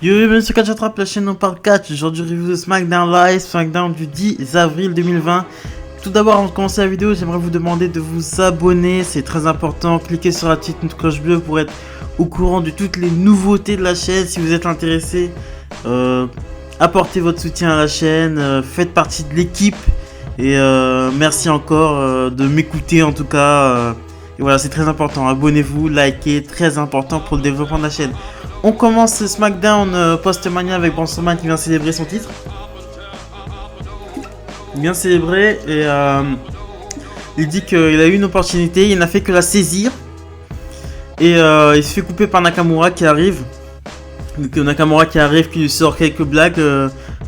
Yo, bienvenue sur Catch Attrape, la chaîne où on parle catch. Aujourd'hui, review de SmackDown Live, SmackDown du 10 avril 2020. Tout d'abord, avant de commencer la vidéo, j'aimerais vous demander de vous abonner, c'est très important. Cliquez sur la petite cloche bleue pour être au courant de toutes les nouveautés de la chaîne. Si vous êtes intéressé, apportez votre soutien à la chaîne, faites partie de l'équipe. Et merci encore de m'écouter en tout cas. Et voilà, c'est très important. Abonnez-vous, likez, très important pour le développement de la chaîne. On commence ce SmackDown post-Mania avec Braun Strowman qui vient célébrer son titre. Il vient célébrer et il dit qu'il a eu une opportunité, il n'a fait que la saisir. Et il se fait couper par Nakamura qui arrive. Donc, Nakamura qui arrive, qui lui sort quelques blagues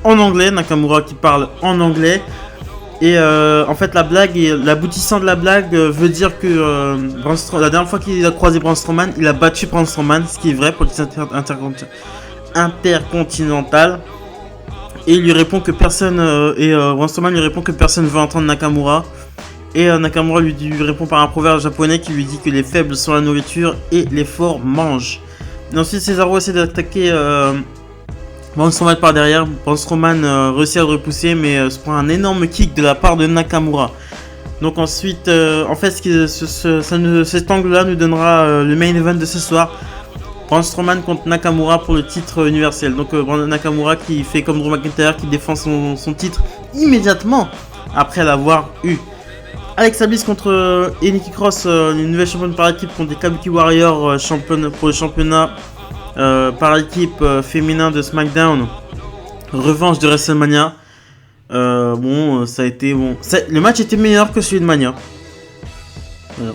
en anglais. Nakamura qui parle en anglais. Et en fait la blague, l'aboutissant de la blague veut dire que la dernière fois qu'il a croisé Braun Strowman, il a battu Braun Strowman, ce qui est vrai pour le titre intercontinental. Et il lui répond que personne, Braun Strowman lui répond que personne veut entendre Nakamura. Et Nakamura lui répond par un proverbe japonais qui lui dit que les faibles sont la nourriture et les forts mangent. Et ensuite Cesaro essaie d'attaquer Braun Strowman par derrière. Braun Strowman réussit à le repousser mais se prend un énorme kick de la part de Nakamura. Donc ensuite, en fait cet angle-là nous donnera le main event de ce soir. Braun Strowman contre Nakamura pour le titre universel. Donc Nakamura qui fait comme Drew McIntyre, qui défend son titre immédiatement après l'avoir eu. Alexa Bliss contre Nikki Cross, une nouvelle championne par équipe contre des Kabuki Warriors pour le championnat par équipe féminin de SmackDown. Revanche de WrestleMania. Ça a été bon. Le match était meilleur que celui de Mania. Voilà.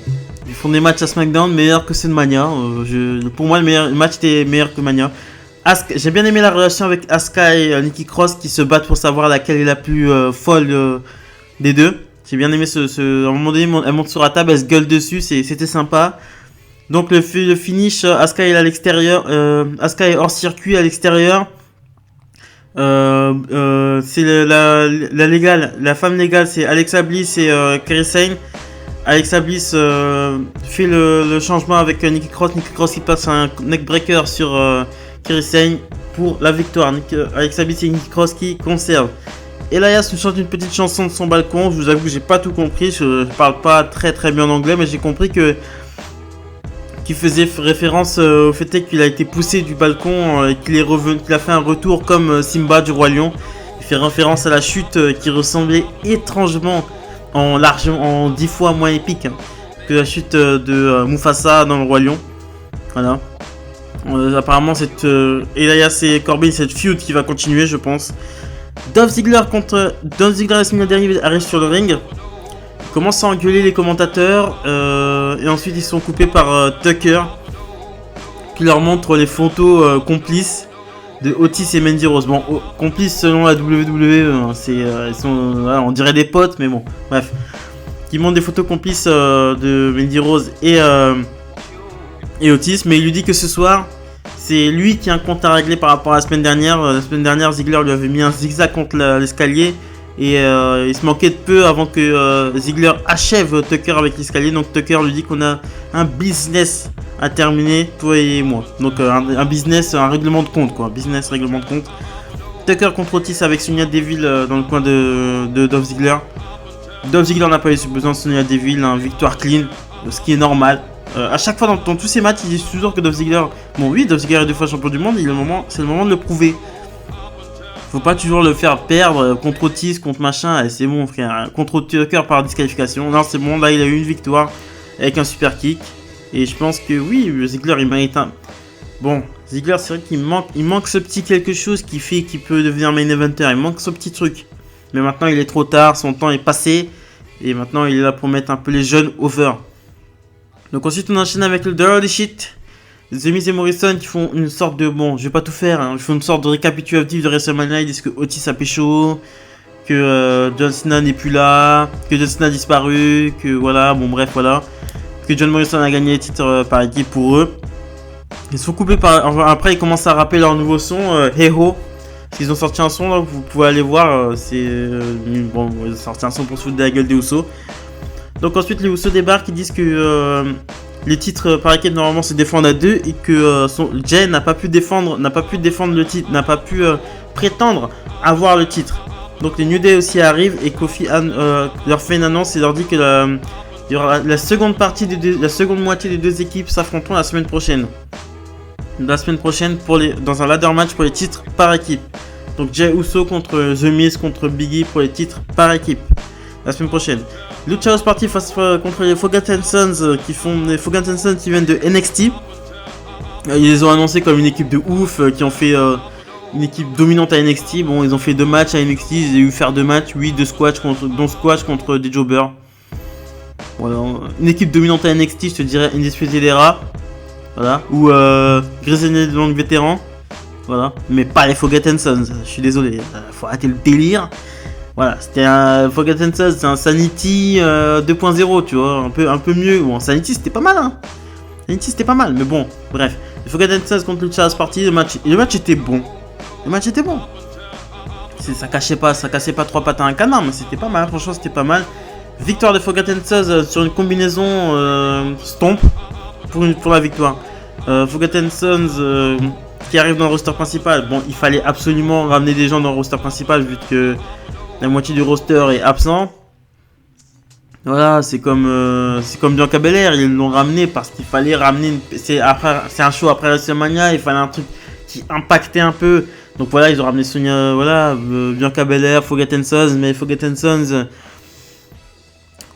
Ils font des matchs à SmackDown meilleurs que ceux de Mania. Pour moi, le match était meilleur que Mania. J'ai bien aimé la relation avec Asuka et Nikki Cross qui se battent pour savoir laquelle est la plus folle des deux. J'ai bien aimé à un moment donné, elle monte sur la table, elle se gueule dessus, c'était sympa. Donc le finish, Asuka est à l'extérieur, Asuka est hors circuit à l'extérieur. C'est la légale, la femme légale, c'est Alexa Bliss et Kairi Sane. Alexa Bliss fait le changement avec Nikki Cross qui passe un neckbreaker sur Kairi Sane pour la victoire. Alexa Bliss et Nikki Cross qui conservent. Elias nous chante une petite chanson de son balcon. Je vous avoue que j'ai pas tout compris. Je parle pas très bien en anglais, mais j'ai compris qu'il faisait référence au fait qu'il a été poussé du balcon et qu'il a fait un retour comme Simba du Roi Lion. Il fait référence à la chute qui ressemblait étrangement en 10 fois moins épique que la chute de Mufasa dans le Roi Lion. Voilà. Apparemment, Elias et Corbin, cette feud qui va continuer, je pense. Dolph Ziggler et Sammy Guevara arrivent sur le ring. Ils commencent à engueuler les commentateurs et ensuite ils sont coupés par Tucker qui leur montre les photos complices de Otis et Mandy Rose. Bon, complices selon la WWE, ils sont, voilà, on dirait des potes, mais bon, bref. Qui montrent des photos complices de Mandy Rose et Otis, mais il lui dit que ce soir, c'est lui qui a un compte à régler par rapport à la semaine dernière. La semaine dernière, Ziggler lui avait mis un zigzag contre l'escalier. Et il se manquait de peu avant que Ziggler achève Tucker avec l'escalier. Donc Tucker lui dit qu'on a un business à terminer, toi et moi. Donc un business, un règlement de compte quoi. Business, règlement de compte. Tucker contre Otis avec Sonya Deville dans le coin de Dolph Ziggler. Dolph Ziggler n'a pas eu besoin de Sonya Deville, victoire clean, ce qui est normal. À chaque fois dans tous ces matchs, ils disent toujours que Dolph Ziggler... Bon oui, Dolph Ziggler est 2 fois champion du monde, c'est le moment de le prouver. Faut pas toujours le faire perdre contre Otis, contre machin, c'est bon frère. Contre Tucker par disqualification. Non, c'est bon, là il a eu une victoire avec un super kick. Et je pense que oui, Ziggler il mérite un... Bon, Ziggler c'est vrai qu'il manque ce petit quelque chose qui fait qu'il peut devenir main eventer. Il manque ce petit truc. Mais maintenant il est trop tard, son temps est passé. Et maintenant il est là pour mettre un peu les jeunes over. Donc ensuite on enchaîne avec le Dirty Shit. The Miz et Morrison qui font une sorte de... Bon, je vais pas tout faire, hein. Ils font une sorte de récapitulatif de WrestleMania. Ils disent que Otis a pécho, que John Cena n'est plus là, que John Cena a disparu, que voilà, bon bref, voilà. Que John Morrison a gagné les titres par équipe pour eux. Ils sont coupés par... Après ils commencent à rapper leur nouveau son, Hey Ho. Ils ont sorti un son, là, vous pouvez aller voir, Bon, ils ont sorti un son pour se foutre de la gueule des Usos. Donc ensuite les Usos débarquent, ils disent que les titres par équipe normalement se défendent à 2 et que Jay n'a pas pu défendre le titre, n'a pas pu prétendre avoir le titre. Donc les New Day aussi arrivent et Kofi leur fait une annonce et leur dit que il y aura la seconde moitié des deux équipes s'affronteront la semaine prochaine. Dans un ladder match pour les titres par équipe. Donc Jey Uso contre The Miz contre Biggie pour les titres par équipe la semaine prochaine. Lucha House Party contre les Forgotten Sons qui viennent de NXT. Ils les ont annoncés comme une équipe de ouf qui ont fait une équipe dominante à NXT. Bon, ils ont fait 2 matchs à NXT, ils ont eu faire 2 matchs, oui, dont squash contre des jobbers. Voilà, une équipe dominante à NXT, je te dirais Undisputed Era. Voilà, ou Grizzly Long vétéran. Voilà, mais pas les Forgotten Sons, je suis désolé, faut arrêter le délire. Voilà, c'était un Forgotten Sons, c'est un Sanity 2.0, tu vois, un peu mieux. Bon, Sanity c'était pas mal, hein. Sanity c'était pas mal, mais bon, bref. Les Forgotten Sons contre Lucha House Party, le match était bon. Ça cassait pas 3 pattes à un canard, mais c'était pas mal, franchement c'était pas mal. Victoire de Forgotten Sons sur une combinaison stomp pour la victoire. Forgotten Sons qui arrive dans le roster principal. Bon, il fallait absolument ramener des gens dans le roster principal vu que la moitié du roster est absent. Voilà, c'est comme Bianca Belair, ils l'ont ramené parce qu'il fallait ramener. C'est un show après WrestleMania, il fallait un truc qui impactait un peu. Donc voilà, ils ont ramené Sonya, Bianca Belair, Forgotten Sons, mais Forgotten Sons,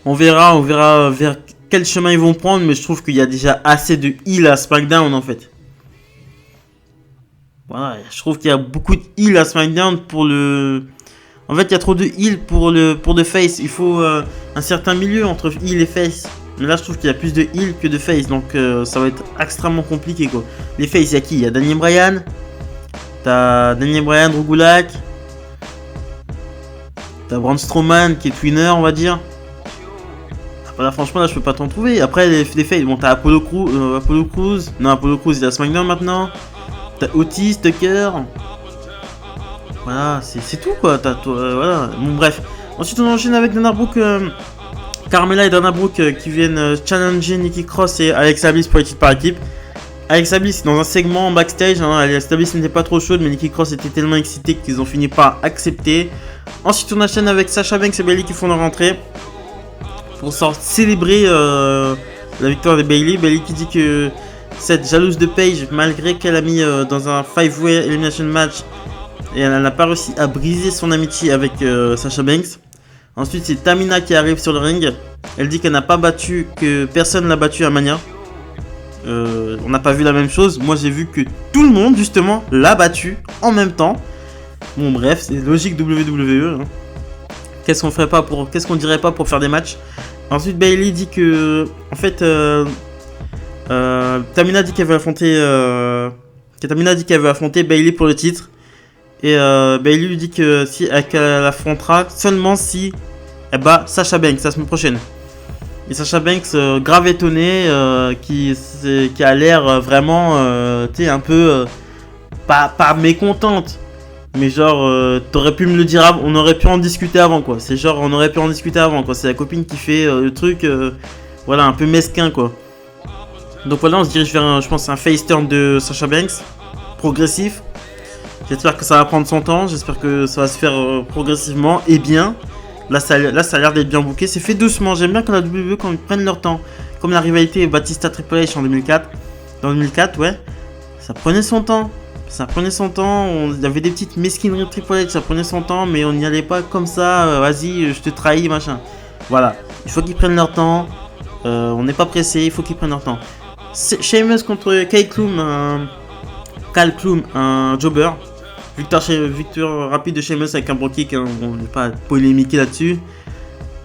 on verra vers quel chemin ils vont prendre, mais je trouve qu'il y a déjà assez de heal à SmackDown en fait. Voilà, je trouve qu'il y a beaucoup de heal à SmackDown pour le. En fait, il y a trop de heal pour de face. Il faut un certain milieu entre heal et face. Mais là, je trouve qu'il y a plus de heal que de face. Donc, ça va être extrêmement compliqué, quoi. Les face, il y a qui? Il y a Daniel Bryan. T'as Daniel Bryan, Drew Gulak. T'as Braun Strowman qui est winner, on va dire. Voilà, franchement, là, je peux pas t'en trouver. Après, les face, bon, t'as Apollo Crews. Non, Apollo Crews, il est à SmackDown maintenant. T'as Otis, Tucker. Voilà, c'est tout quoi. Voilà. Bon, bref. Ensuite, on enchaîne avec Dana Brooke, Carmella et Dana Brooke qui viennent challenger Nikki Cross et Alexa Bliss pour les titres par équipe. Alexa Bliss dans un segment en backstage. Hein, Alexa Bliss n'était pas trop chaude, mais Nikki Cross était tellement excitée qu'ils ont fini par accepter. Ensuite, on enchaîne avec Sasha Banks et Bayley qui font leur entrée pour célébrer la victoire de Bayley. Bayley qui dit que cette jalouse de Paige, malgré qu'elle a mis dans un 5-way elimination match, et elle n'a pas réussi à briser son amitié avec Sasha Banks. Ensuite, c'est Tamina qui arrive sur le ring. Elle dit qu'elle n'a pas battu, que personne l'a battu à Mania. On n'a pas vu la même chose. Moi, j'ai vu que tout le monde, justement, l'a battu en même temps. Bon, bref, c'est logique WWE. Hein. Qu'est-ce qu'on dirait pas pour faire des matchs? Ensuite, Bayley dit que, en fait, Tamina dit qu'elle veut affronter Bayley pour le titre. Et Bayley lui dit que qu'elle affrontera seulement si elle bat Sasha Banks la semaine prochaine. Et Sasha Banks, grave étonnée, qui a l'air vraiment un peu pas mécontente. Mais genre, t'aurais pu me le dire avant, on aurait pu en discuter avant quoi. C'est genre, on aurait pu en discuter avant quoi. C'est la copine qui fait le truc, voilà, un peu mesquin quoi. Donc voilà, on se dirige vers je pense un face turn de Sasha Banks, progressif. J'espère que ça va prendre son temps, j'espère que ça va se faire progressivement et bien. Là, ça a l'air d'être bien booké. C'est fait doucement, j'aime bien quand la WWE quand ils prennent leur temps. Comme la rivalité Batista Triple H en 2004. Dans 2004, ouais, ça prenait son temps. Il y avait des petites mesquineries de Triple H, ça prenait son temps, mais on n'y allait pas comme ça, vas-y, je te trahis, machin. Voilà, il faut qu'ils prennent leur temps. On n'est pas pressé, il faut qu'ils prennent leur temps. Sheamus contre Cal Klum, un jobber. Victoire rapide de Sheamus avec un bro kick, hein, on ne va pas polémiquer là-dessus.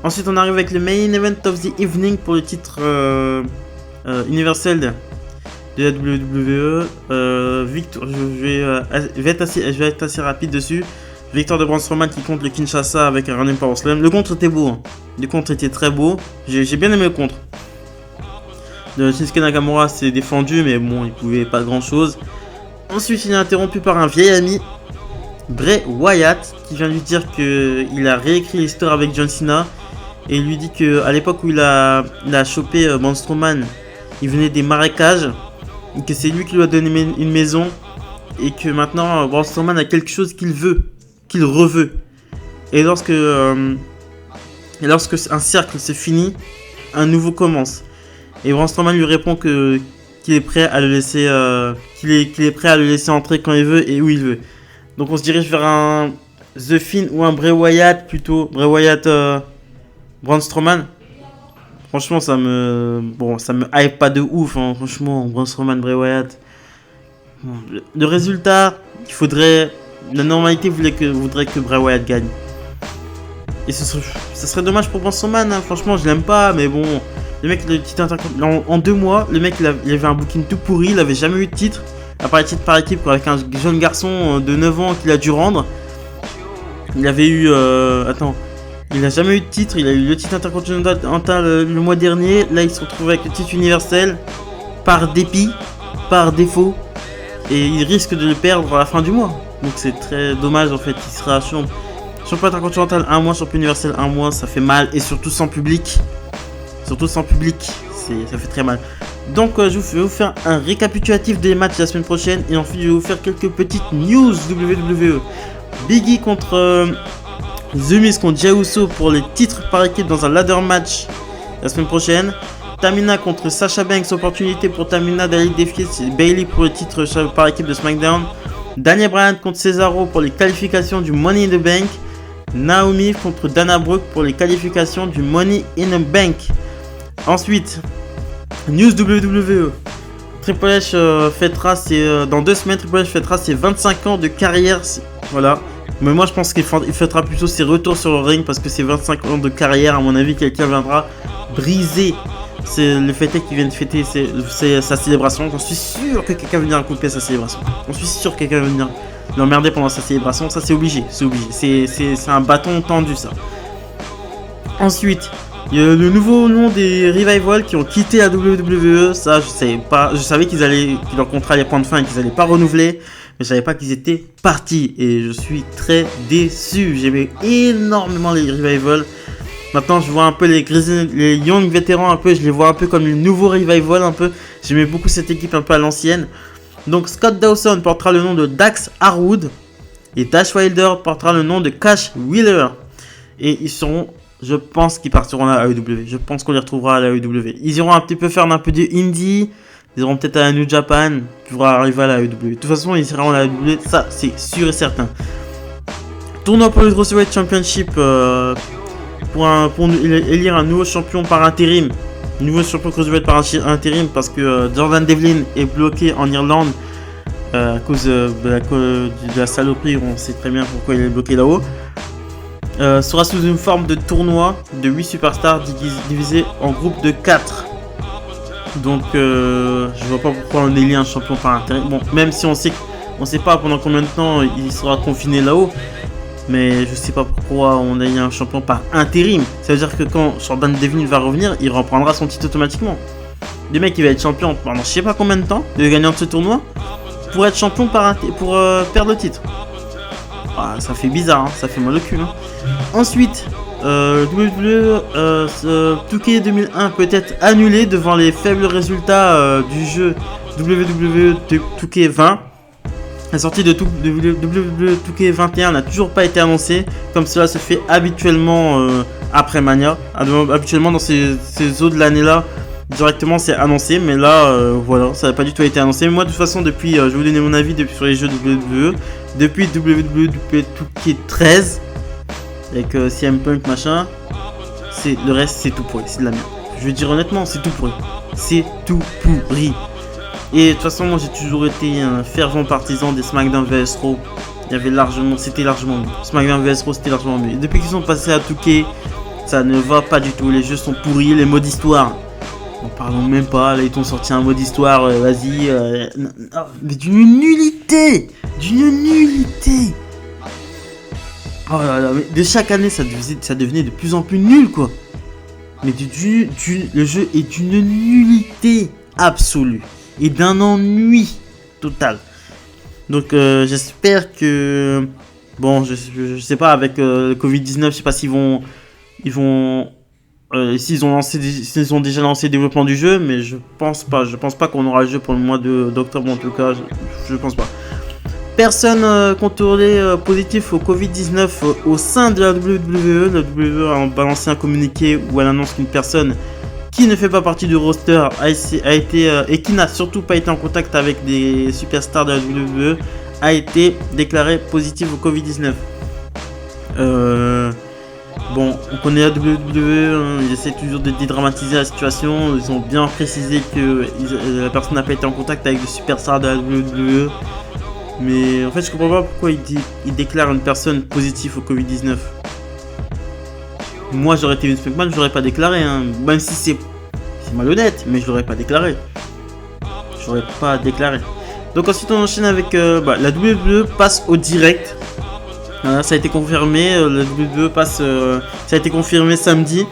Ensuite, on arrive avec le main event of the evening pour le titre universel de la WWE. Je vais être assez rapide dessus. Victoire de Braun Strowman qui compte le Kinshasa avec un Running Power Slam. Le contre était beau, hein. Le contre était très beau. J'ai bien aimé le contre. De Shinsuke Nakamura s'est défendu, mais bon, il pouvait pas grand chose. Ensuite, il est interrompu par un vieil ami, Bray Wyatt, qui vient lui dire qu'il a réécrit l'histoire avec John Cena. Et il lui dit qu'à l'époque où il a chopé Braun Strowman, il venait des marécages, et que c'est lui qui lui a donné une maison, et que maintenant Braun Strowman a quelque chose qu'il veut, qu'il reveut. Et lorsque un cercle se finit, un nouveau commence. Et Braun Strowman lui répond qu'il est prêt à le laisser, qu'il est prêt à le laisser entrer quand il veut et où il veut. Donc on se dirige vers un The Fiend ou un Bray Wyatt plutôt. Bray Wyatt, Braun Strowman. Franchement, ça me hype pas de ouf. Hein. Franchement, Braun Strowman, Bray Wyatt. Bon, le résultat, la normalité voudrait que Bray Wyatt gagne. Et ce serait dommage pour Braun Strowman. Hein. Franchement, je l'aime pas, mais bon. Le mec, en 2 mois, le mec, il avait un booking tout pourri. Il avait jamais eu de titre. À part les titres par équipe, avec un jeune garçon de 9 ans qu'il a dû rendre. Il avait eu. Il n'a jamais eu de titre. Il a eu le titre intercontinental le mois dernier. Là, il se retrouve avec le titre universel. Par dépit, par défaut. Et il risque de le perdre à la fin du mois. Donc c'est très dommage en fait. Il sera champion intercontinental 1 mois, champion universel 1 mois. Ça fait mal. Et surtout sans public. Ça fait très mal. Donc je vais vous faire un récapitulatif des matchs de la semaine prochaine. Et ensuite je vais vous faire quelques petites news WWE. Big E contre The Miz contre Jey Uso pour les titres par équipe dans un ladder match la semaine prochaine. Tamina contre Sasha Banks, opportunité pour Tamina d'aller défier Bayley pour le titre par équipe de SmackDown. Daniel Bryan contre Cesaro pour les qualifications du Money in the Bank. Naomi contre Dana Brooke pour les qualifications du Money in the Bank. Ensuite, news WWE. Triple H fêtera dans 2 semaines, Triple H fêtera ses 25 ans de carrière. Voilà. Mais moi je pense qu'il fêtera plutôt ses retours sur le ring parce que ses 25 ans de carrière, à mon avis, quelqu'un viendra briser. C'est le fait qu'il vienne fêter sa célébration. J'en suis sûr que quelqu'un va venir couper sa célébration. J'en suis sûr que quelqu'un va venir l'emmerder pendant sa célébration. Ça c'est obligé. C'est un bâton tendu ça. Ensuite, il y a le nouveau nom des Revival qui ont quitté la WWE. Ça je savais pas. Je savais que leur contrat allait prendre fin et qu'ils allaient pas renouveler. Mais je savais pas qu'ils étaient partis. Et je suis très déçu. J'aimais énormément les Revival. Maintenant, je vois un peu les young vétérans, un peu, je les vois un peu comme le nouveau Revival, un peu. J'aimais beaucoup cette équipe un peu à l'ancienne. Donc, Scott Dawson portera le nom de Dax Harwood. Et Dash Wilder portera le nom de Cash Wheeler. Et ils seront, je pense qu'ils partiront à la AEW. Je pense qu'on les retrouvera à la AEW. Ils iront un petit peu faire un peu de indie. Ils iront peut-être à la New Japan. Pour arriver à la AEW. De toute façon, ils seront à la AEW. Ça, c'est sûr et certain. Tournoi pour le Cruiserweight Championship. Pour élire un nouveau champion par intérim. Nouveau champion Cruiserweight par intérim parce que Jordan Devlin est bloqué en Irlande à cause de la saloperie. On sait très bien pourquoi il est bloqué là-haut. Sera sous une forme de tournoi de 8 superstars divisés en groupes de 4. Donc je vois pas pourquoi on élit un champion par intérim. Bon, même si on sait pas pendant combien de temps il sera confiné là-haut. Mais je sais pas pourquoi on a eu un champion par intérim. Ça veut dire que quand Jordan Devlin va revenir, il reprendra son titre automatiquement. Le mec il va être champion pendant je sais pas combien de temps, le gagnant de ce tournoi, pour être champion pour perdre le titre. Ah, ça fait bizarre, hein, ça fait mal au cul. Hein. Ensuite, WWE 2K 2001 peut être annulé devant les faibles résultats du jeu WWE 2K 20. La sortie de WWE 2K21 n'a toujours pas été annoncée, comme cela se fait habituellement après Mania. Habituellement dans ces eaux de l'année là, directement c'est annoncé, mais là voilà, ça n'a pas du tout été annoncé. Mais moi de toute façon, depuis, je vais vous donner mon avis sur les jeux WWE. Depuis WWE 2K13, avec CM Punk machin, le reste c'est tout pourri, c'est de la merde. Je veux dire honnêtement, c'est tout pourri. C'est tout pourri. Et de toute façon, moi j'ai toujours été un fervent partisan des SmackDown vs Raw. C'était largement mieux. SmackDown vs Raw, c'était largement mieux. Et depuis qu'ils sont passés à 2K, ça ne va pas du tout. Les jeux sont pourris, les modes histoire. N'en parlons même pas. Là, ils t'ont sorti un mode histoire, vas-y. Mais d'une nullité. Oh là là, mais de chaque année, ça devenait de plus en plus nul, quoi. Mais le jeu est d'une nullité absolue. Et d'un ennui total. Donc j'espère que... Bon, je sais pas, avec le Covid-19, je sais pas s'ils vont s'ils ont déjà lancé le développement du jeu, mais je pense pas qu'on aura le jeu pour le mois d'octobre en tout cas, je pense pas. Personne contrôlée positif au Covid-19 au sein de la WWE. La WWE a balancé un communiqué où elle annonce qu'une personne qui ne fait pas partie du roster a été et qui n'a surtout pas été en contact avec des superstars de la WWE a été déclarée positive au Covid-19. Bon, on connaît la WWE, ils essaient toujours de dédramatiser la situation. Ils ont bien précisé que la personne n'a pas été en contact avec des superstars de la WWE. Mais en fait, je comprends pas pourquoi il déclare une personne positive au Covid-19. Moi, j'aurais été Vince McMahon, je l'aurais pas déclaré. Hein. Même si c'est malhonnête, mais je l'aurais pas déclaré. J'aurais pas déclaré. Donc ensuite, on enchaîne avec la WWE passe au direct. Voilà, ça a été confirmé. La WWE passe. Ça a été confirmé samedi.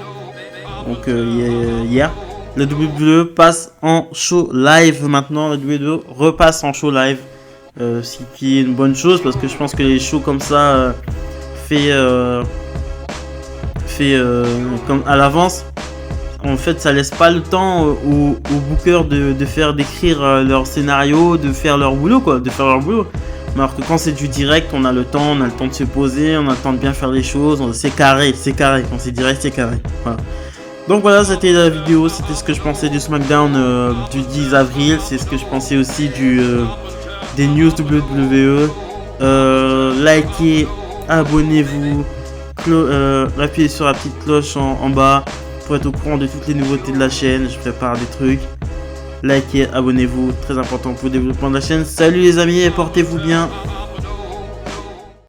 Donc hier. La WWE passe en show live maintenant. La WWE repasse en show live. Ce qui est une bonne chose parce que je pense que les shows comme ça fait comme à l'avance, en fait ça laisse pas le temps aux bookers d'écrire leur scénario, de faire leur boulot mais alors que quand c'est du direct, on a le temps de se poser, on a le temps de bien faire les choses, c'est carré, quand c'est direct c'est carré, voilà. Donc voilà, c'était la vidéo, c'était ce que je pensais du SmackDown du 10 avril, c'est ce que je pensais aussi des news WWE. Likez, abonnez-vous, appuyez sur la petite cloche en bas pour être au courant de toutes les nouveautés de la chaîne. Je prépare des trucs. Likez, abonnez-vous, très important pour le développement de la chaîne. Salut les amis et portez-vous bien.